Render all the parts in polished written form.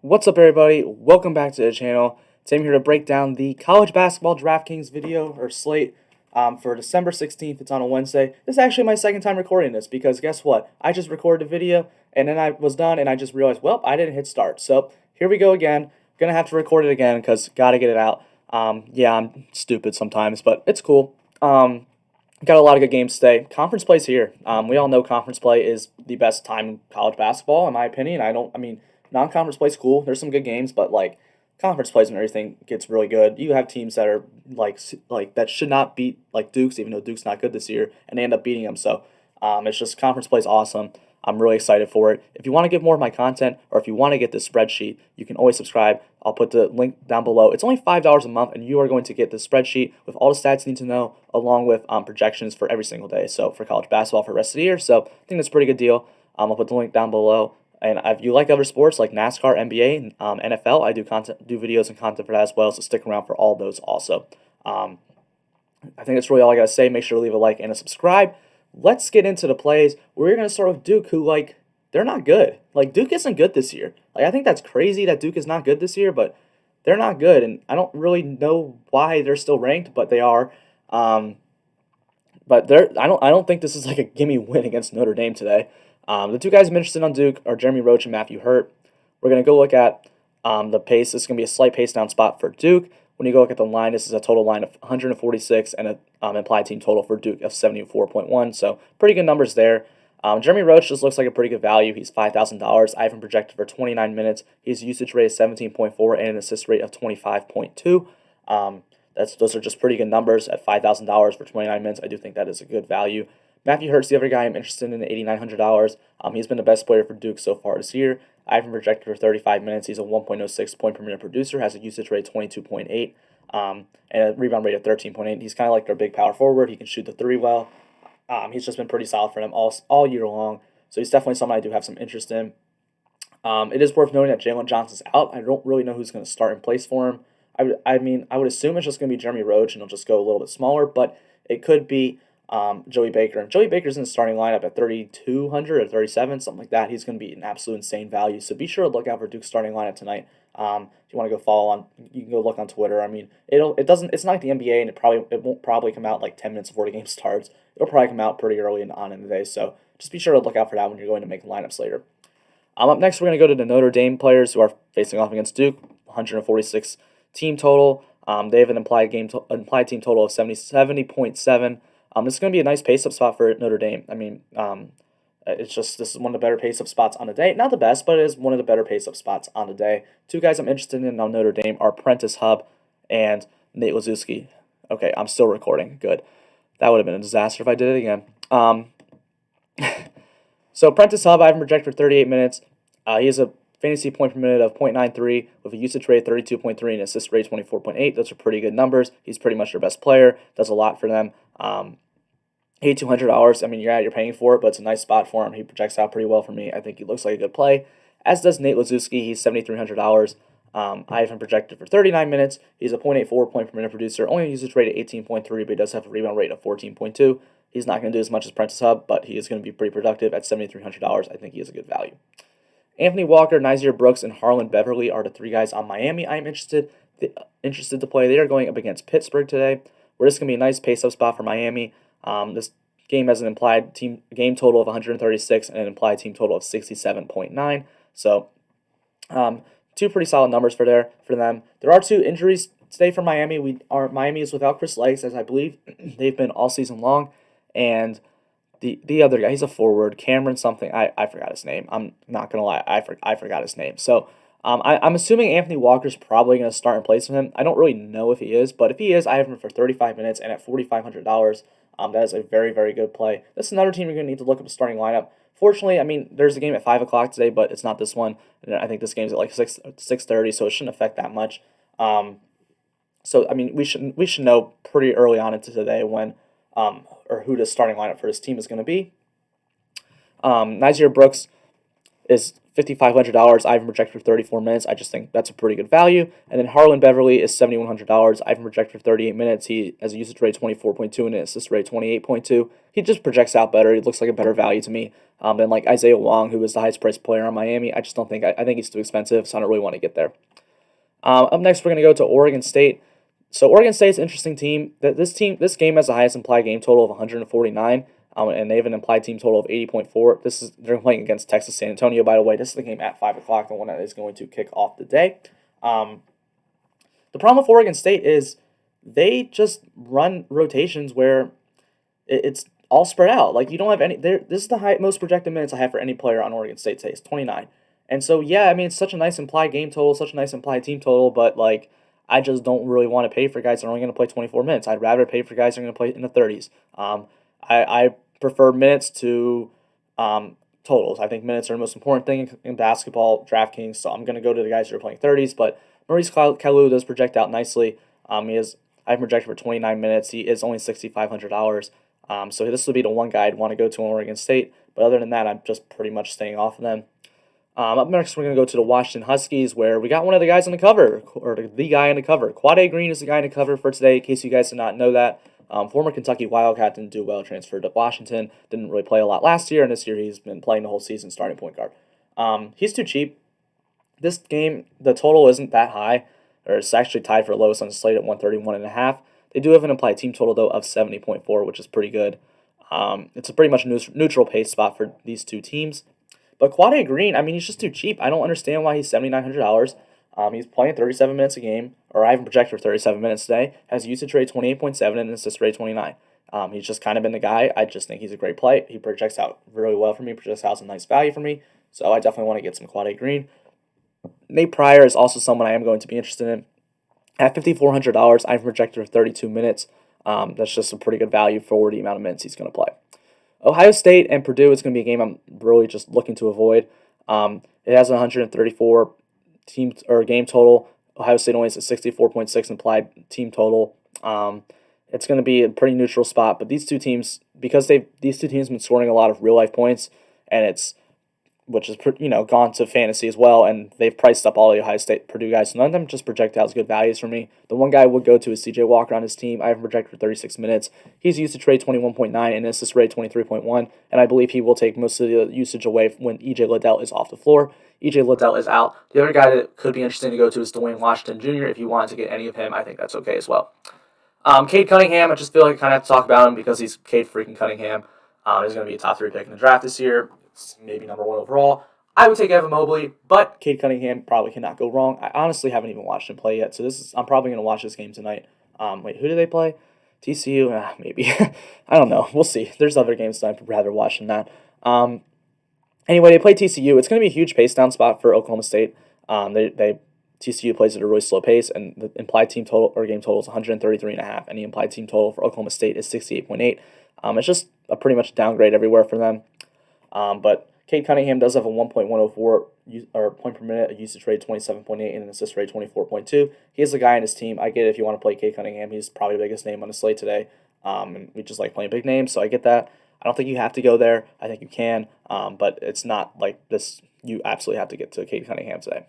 What's up, everybody? Welcome back to the channel. Today I'm here to break down the college basketball Draftkings video or slate for December 16th. It's on a Wednesday. This is actually my second time recording this because guess what? I just recorded a video and then I was done and I just realized, well, I didn't hit start. So here we go again. Gonna have to record it again because gotta get it out. Yeah, I'm stupid sometimes, but it's cool. Got a lot of good games today. Conference play's here. We all know conference play is the best time in college basketball, in my opinion. Non-conference play's cool. There's some good games, but like conference plays and everything gets really good. You have teams that are like that should not beat like Duke's, even though Duke's not good this year, and they end up beating them. So it's just conference play's awesome. I'm really excited for it. If you want to get more of my content, or if you want to get this spreadsheet, you can always subscribe. I'll put the link down below. It's only $5 a month, and you are going to get the spreadsheet with all the stats you need to know, along with projections for every single day. So for college basketball for the rest of the year. So I think that's a pretty good deal. I'll put the link down below. And if you like other sports like NASCAR, NBA, NFL, I do videos and content for that as well. So stick around for all those also. I think that's really all I gotta say. Make sure to leave a like and a subscribe. Let's get into the plays. We're gonna start with Duke, who they're not good. Like Duke isn't good this year. Like I think that's crazy that Duke is not good this year, but they're not good, and I don't really know why they're still ranked, but they are. But I don't think this is like a gimme win against Notre Dame today. The two guys I'm interested on Duke are Jeremy Roach and Matthew Hurt. We're going to go look at the pace. This is going to be a slight pace down spot for Duke. When you go look at the line, this is a total line of 146 and an implied team total for Duke of 74.1. So pretty good numbers there. Jeremy Roach just looks like a pretty good value. He's $5,000. I have him projected for 29 minutes. His usage rate is 17.4 and an assist rate of 25.2. Those are just pretty good numbers at $5,000 for 29 minutes. I do think that is a good value. Matthew Hurt's the other guy I'm interested in at $8,900. He's been the best player for Duke so far this year. I have him projected for 35 minutes. He's a 1.06 point per minute producer, has a usage rate of 22.8, and a rebound rate of 13.8. He's kind of like their big power forward. He can shoot the three well. He's just been pretty solid for them all year long. So he's definitely someone I do have some interest in. It is worth noting that Jalen Johnson's out. I don't really know who's going to start in place for him. I would assume it's just going to be Jeremy Roach, and he'll just go a little bit smaller, but it could be Joey Baker. And Joey Baker's in the starting lineup at 3,200 or 37, something like that. He's going to be an absolute insane value. So be sure to look out for Duke's starting lineup tonight. If you want to go follow on, you can go look on Twitter. I mean, it's not like the NBA, and it won't probably come out like 10 minutes before the game starts. It'll probably come out pretty early on in the day. So just be sure to look out for that when you're going to make lineups later. Up next, we're going to go to the Notre Dame players who are facing off against Duke. 146 team total. They have an implied team total of 70.7. This is going to be a nice pace-up spot for Notre Dame. This is one of the better pace-up spots on the day. Not the best, but it is one of the better pace-up spots on the day. Two guys I'm interested in on Notre Dame are Prentice Hub and Nate Laszewski. Okay, I'm still recording. Good. That would have been a disaster if I did it again. So Prentice Hub, I have him projected for 38 minutes. He has a fantasy point per minute of 0.93 with a usage rate of 32.3 and assist rate 24.8. Those are pretty good numbers. He's pretty much their best player. Does a lot for them. $8,200. I mean, you're paying for it, but it's a nice spot for him. He projects out pretty well for me. I think he looks like a good play. As does Nate Laszewski. He's $7,300. I have him projected for 39 minutes. He's a 0.84 point per minute producer. Only a usage rate of 18.3, but he does have a rebound rate of 14.2. He's not going to do as much as Prentice Hub, but he is going to be pretty productive at $7,300. I think he is a good value. Anthony Walker, Nazir Brooks, and Harlan Beverly are the three guys on Miami I'm interested to play. They are going up against Pittsburgh today. Where this is going to be a nice pace-up spot for Miami. This game has an implied game total of 136 and an implied team total of 67.9. So, two pretty solid numbers for them. There are two injuries today for Miami. Miami is without Chris Legs, as I believe they've been all season long, and the other guy, he's a forward, Cameron something. I forgot his name. I'm not gonna lie, I forgot his name. So. I'm assuming Anthony Walker's probably going to start in place of him. I don't really know if he is, but if he is, I have him for 35 minutes and at $4,500. That is a very, very good play. This is another team you're going to need to look up the starting lineup. Fortunately, there's a game at 5 o'clock today, but it's not this one. And I think this game's at like 6:30, so it shouldn't affect that much. We should know pretty early on into today when or who the starting lineup for this team is going to be. Nazir Brooks is $5,500. I have him projected for 34 minutes. I just think that's a pretty good value. And then Harlan Beverly is $7,100. I have him projected for 38 minutes. He has a usage rate 24.2 and an assist rate 28.2. He just projects out better. He looks like a better value to me than like Isaiah Wong, who is the highest priced player on Miami. I just don't think I think he's too expensive, so I don't really want to get there. Up next, we're going to go to Oregon State. So Oregon State's an interesting team. This game has the highest implied game total of 149, and they have an implied team total of 80.4. They're playing against Texas San Antonio, by the way. This is the game at 5 o'clock, the one that is going to kick off the day. The problem with Oregon State is they just run rotations where it's all spread out. Like, you don't have any. This is the most projected minutes I have for any player on Oregon State today. It's 29. And so, yeah, I mean, it's such a nice implied game total, such a nice implied team total, but, like, I just don't really want to pay for guys that are only going to play 24 minutes. I'd rather pay for guys that are going to play in the 30s. I prefer minutes to totals. I think minutes are the most important thing in basketball, Draftkings, so I'm going to go to the guys who are playing 30s, but Maurice Kalu does project out nicely. I have projected for 29 minutes. He is only $6,500. So this would be the one guy I'd want to go to in Oregon State, but other than that, I'm just pretty much staying off of them. Up next, we're going to go to the Washington Huskies, where we got one of the guys on the cover, or the guy on the cover. Quade Green is the guy on the cover for today, in case you guys did not know that. Former Kentucky Wildcat, didn't do well, transferred to Washington, didn't really play a lot last year, and this year he's been playing the whole season starting point guard. He's too cheap. This game, the total isn't that high, or it's actually tied for lowest on the slate at 131.5. They do have an implied team total, though, of 70.4, which is pretty good. It's a pretty much neutral pace spot for these two teams. But Quade Green, I mean, he's just too cheap. I don't understand why he's $7,900. He's playing 37 minutes a game, or I have him projected for 37 minutes today. Has a usage rate 28.7 and an assist rate 29. He's just kind of been the guy. I just think he's a great play. He projects out really well for me, projects out a nice value for me. So I definitely want to get some Quade Green. Nate Pryor is also someone I am going to be interested in. At $5,400, I've projected for 32 minutes. That's just a pretty good value for the amount of minutes he's going to play. Ohio State and Purdue is going to be a game I'm really just looking to avoid. It has 134 game total. Ohio State only has a 64.6 implied team total. It's going to be a pretty neutral spot, but these two teams, because these two teams have been scoring a lot of real life points, and which is gone to fantasy as well, and they've priced up all the Ohio State Purdue guys, so none of them just project out as good values for me. The one guy I would go to is C.J. Walker on his team. I have him projected for 36 minutes. He's usage rate 21.9 and assist rate 23.1, and I believe he will take most of the usage away when E.J. Liddell is off the floor. E.J. Liddell is out. The other guy that could be interesting to go to is Dwayne Washington Jr. If you wanted to get any of him, I think that's okay as well. Cade Cunningham, I just feel like I kind of have to talk about him because he's Cade freaking Cunningham. He's going to be a top 3 pick in the draft this year. It's maybe number 1 overall. I would take Evan Mobley, but Cade Cunningham probably cannot go wrong. I honestly haven't even watched him play yet, so I'm probably going to watch this game tonight. Wait, who do they play? TCU? Maybe. I don't know. We'll see. There's other games that I'd rather watch than that. Anyway, they play TCU. It's going to be a huge pace down spot for Oklahoma State. TCU plays at a really slow pace, and the implied team total or game total is 133.5, and the implied team total for Oklahoma State is 68.8. It's just a pretty much downgrade everywhere for them. But Cade Cunningham does have a 1.104 point per minute, a usage rate 27.8, and an assist rate 24.2. He is a guy on his team. I get it if you want to play Cade Cunningham. He's probably the biggest name on the slate today. And we just like playing big names, so I get that. I don't think you have to go there. I think you can, but it's not like this. You absolutely have to get to Cade Cunningham today.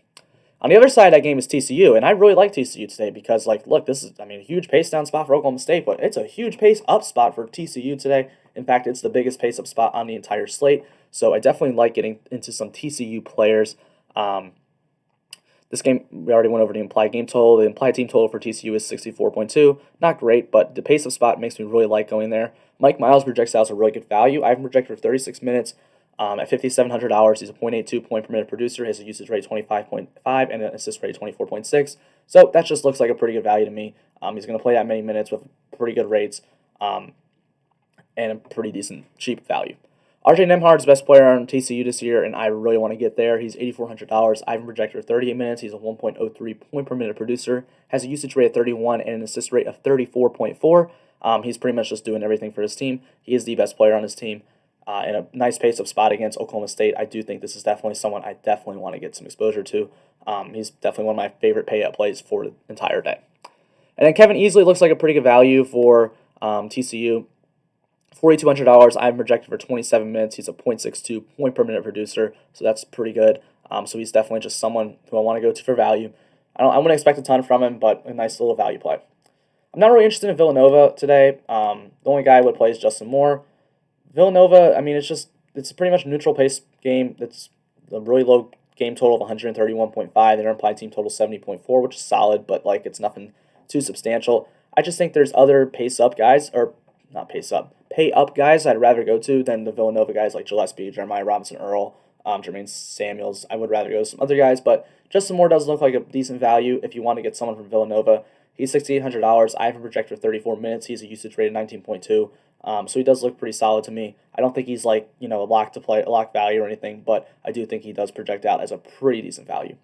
On the other side of that game is TCU, and I really like TCU today because, look, this is, a huge pace down spot for Oklahoma State, but it's a huge pace up spot for TCU today. In fact, it's the biggest pace up spot on the entire slate, so I definitely like getting into some TCU players. This game, we already went over the implied game total. The implied team total for TCU is 64.2. Not great, but the pace of spot makes me really like going there. Mike Miles projects out as a really good value. I have him projected for 36 minutes. At $5,700, he's a .82 point per minute producer. He has a usage rate 25.5 and an assist rate 24.6. So that just looks like a pretty good value to me. He's going to play that many minutes with pretty good rates and a pretty decent cheap value. RJ Nembhard's the best player on TCU this year, and I really want to get there. He's $8,400. I have him projected for 38 minutes. He's a 1.03 point per minute producer. Has a usage rate of 31 and an assist rate of 34.4. He's pretty much just doing everything for his team. He is the best player on his team. In a nice pace of spot against Oklahoma State, I do think this is definitely someone I definitely want to get some exposure to. He's definitely one of my favorite payout plays for the entire day. And then Kevin Easley looks like a pretty good value for TCU. $4,200. I'm projected for 27 minutes. He's a .62 point per minute producer, so that's pretty good. So he's definitely just someone who I want to go to for value. I wouldn't expect a ton from him, but a nice little value play. I'm not really interested in Villanova today. The only guy I would play is Justin Moore. Villanova, I mean, it's a pretty much neutral pace game. It's a really low game total of 131.5. Their implied team total 70.4, which is solid, but like it's nothing too substantial. I just think there's other pace up guys, or not pace up, pay up guys I'd rather go to than the Villanova guys like Gillespie, Jeremiah Robinson Earl, Jermaine Samuels. I would rather go to some other guys, but Justin Moore does look like a decent value if you want to get someone from Villanova. He's $6,800. I have him projected for 34 minutes. He's a usage rate of 19.2. So he does look pretty solid to me. I don't think he's like, a lock to play, a lock value or anything, but I do think he does project out as a pretty decent value.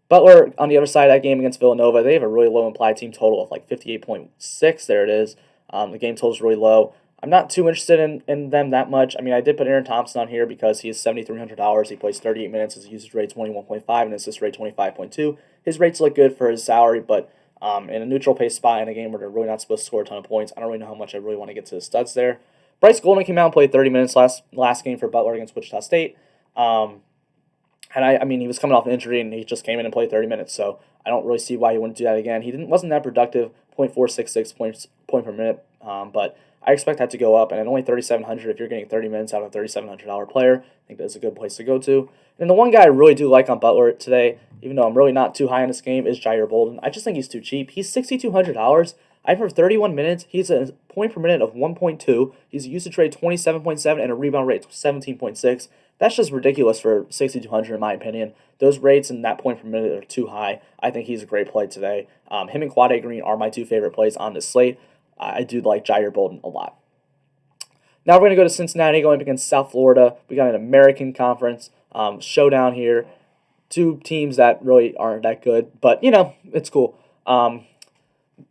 Butler, on the other side of that game against Villanova, they have a really low implied team total of like 58.6. There it is. The game total is really low. I'm not too interested in them that much. I mean, I did put Aaron Thompson on here because he is $7,300. He plays 38 minutes. His usage rate 21.5 and assist rate 25.2. His rates look good for his salary, but in a neutral pace spot in a game where they're really not supposed to score a ton of points, I don't really know how much I really want to get to the studs there. Bryce Golden came out and played 30 minutes last game for Butler against Wichita State. And I mean, he was coming off an injury and he just came in and played 30 minutes. So I don't really see why he wouldn't do that again. He wasn't that productive, 0.466 point per minute. But I expect that to go up. And at only 3,700, if you're getting 30 minutes out of a $3,700 player, I think that's a good place to go to. And the one guy I really do like on Butler today, even though I'm really not too high on this game, is Jair Bolden. I just think he's too cheap. He's $6,200. I have for 31 minutes. He's a point per minute of 1.2. He's a usage rate 27.7 and a rebound rate 17.6. That's just ridiculous for 6,200 in my opinion. Those rates and that point per minute are too high. I think he's a great play today. Him and Quade Green are my two favorite plays on this slate. I do like Jair Bolden a lot. Now we're going to go to Cincinnati going up against South Florida. We got an American Conference showdown here. Two teams that really aren't that good, but it's cool.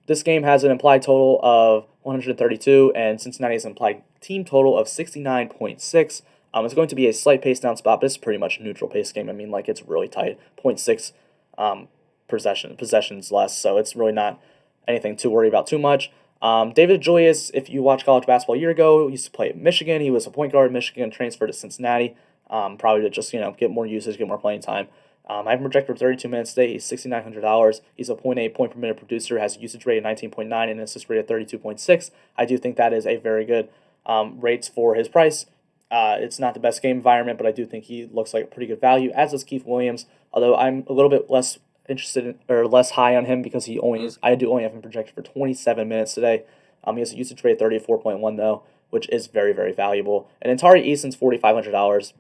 This game has an implied total of 132, and Cincinnati has an implied team total of 69.6. It's going to be a slight pace down spot, but it's pretty much a neutral pace game. I mean, like it's really tight, 0.6 possessions less, so it's really not anything to worry about too much. David Julius, if you watch college basketball a year ago, used to play at Michigan. He was a point guard at Michigan, transferred to Cincinnati, probably to just get more usage, get more playing time. I have him projected for 32 minutes today. He's $6,900. He's a 0.8 point per minute producer, has a usage rate of 19.9 and an assist rate of 32.6. I do think that is a very good rates for his price. It's not the best game environment, but I do think he looks like a pretty good value, as does Keith Williams, although I'm a little bit less interested in, or less high on him because I do only have him projected for 27 minutes today. He has a usage rate of 34.1 though, which is very, very valuable. And Tari Eason's $4,500.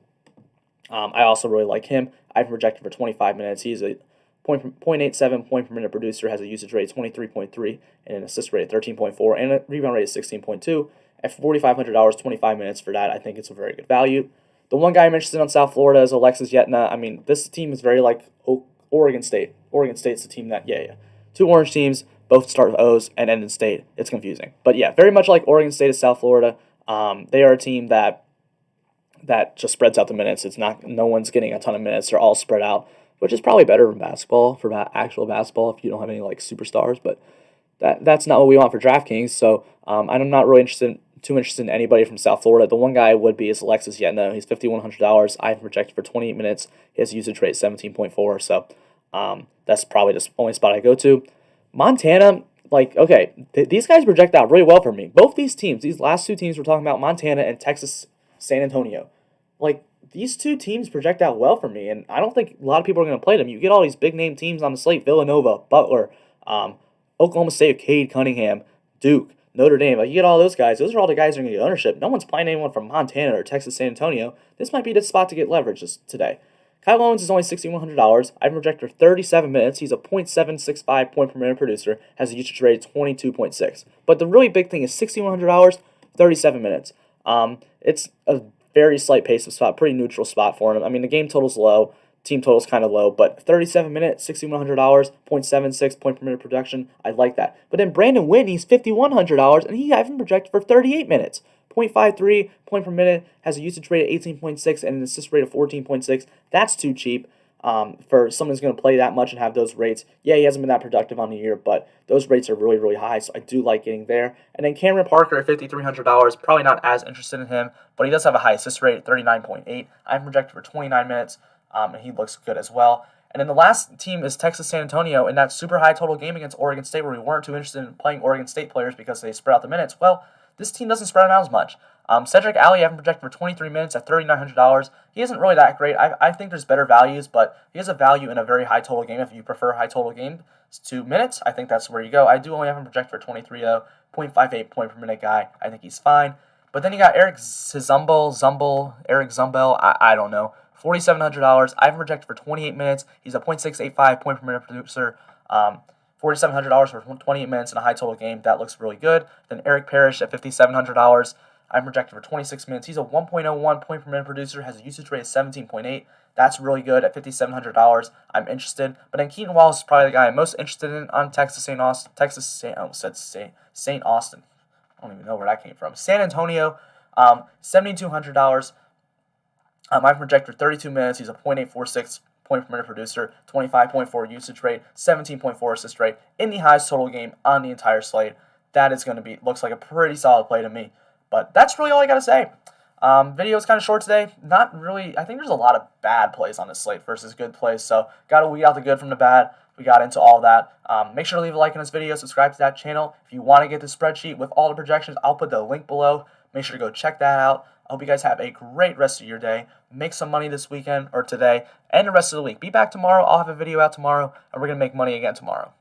I also really like him. I've projected for 25 minutes. He's a 0.87 point per minute producer, has a usage rate of 23.3 and an assist rate of 13.4 and a rebound rate of 16.2. At $4,500, 25 minutes for that, I think it's a very good value. The one guy I'm interested in on South Florida is Alexis Yetna. I mean, this team is very like Oregon State. Oregon State's the team that, two orange teams, both start with O's and end in state. It's confusing. But yeah, very much like Oregon State is South Florida. They are a team that just spreads out the minutes. No one's getting a ton of minutes. They're all spread out, which is probably better for basketball, for actual basketball if you don't have any like superstars. But that's not what we want for Draftkings. So I'm not really too interested in anybody from South Florida. The one guy I would be is Alexis Yetna. He's $5,100. I have projected for 28 minutes. He has a usage rate 17.4. So that's probably the only spot I go to. Montana, these guys project out really well for me. Both these teams, these last two teams we're talking about, Montana and Texas San Antonio, these two teams project out well for me, and I don't think a lot of people are going to play them. You get all these big name teams on the slate: Villanova, Butler, Oklahoma State, Cade Cunningham, Duke, Notre Dame. You get all those guys. Those are all the guys who are going to get ownership. No one's playing anyone from Montana or Texas San Antonio. This might be the spot to get leverage today. Kyle Owens is only $6,100. I've projected for 37 minutes. He's a 0.765 point per minute producer, has a usage rate of 22.6. But the really big thing is $6,100, 37 minutes. It's a very slight pace of spot, pretty neutral spot for him. I mean, the game total's low, team total's kind of low, but 37 minutes, $6,100, 0.76 point per minute production, I like that. But then Brandon Whitney's $5,100, and I have him projected for 38 minutes. 0.53 point per minute, has a usage rate of 18.6 and an assist rate of 14.6. That's too cheap for someone who's going to play that much and have those rates. Yeah, he hasn't been that productive on the year, but those rates are really, really high, so I do like getting there. And then Cameron Parker at $5,300, probably not as interested in him, but he does have a high assist rate at 39.8. I'm projected for 29 minutes. and he looks good as well. And then the last team is Texas San Antonio in that super high total game against Oregon State, where we weren't too interested in playing Oregon State players because they spread out the minutes. Well, this team doesn't spread them out as much. Cedric Alley, I have him projected for 23 minutes at $3,900. He isn't really that great. I think there's better values, but he has a value in a very high total game. If you prefer high total game to minutes, I think that's where you go. I do only have him projected for 23, though. 0.58 point per minute guy. I think he's fine. But then you got Eric Zumbel, I don't know. $4,700. I have him projected for 28 minutes. He's a .685 point per minute producer. $4,700 for 28 minutes in a high total game. That looks really good. Then Eric Parrish at $5,700. I'm projected for 26 minutes. He's a 1.01 point per minute producer, has a usage rate of 17.8. That's really good at $5,700. I'm interested. But then Keaton Wallace is probably the guy I'm most interested in on St. Austin. St. Austin. I don't even know where that came from. San Antonio, $7,200. I've projected for 32 minutes. He's a .846 point per minute producer, 25.4 usage rate, 17.4 assist rate in the highest total game on the entire slate. That is going to be, looks like a pretty solid play to me. But that's really all I got to say. Video is kind of short today. Not really. I think there's a lot of bad plays on this slate versus good plays. So got to weed out the good from the bad. We got into all that. Make sure to leave a like on this video. Subscribe to that channel. If you want to get the spreadsheet with all the projections, I'll put the link below. Make sure to go check that out. I hope you guys have a great rest of your day. Make some money this weekend or today and the rest of the week. Be back tomorrow. I'll have a video out tomorrow, and we're going to make money again tomorrow.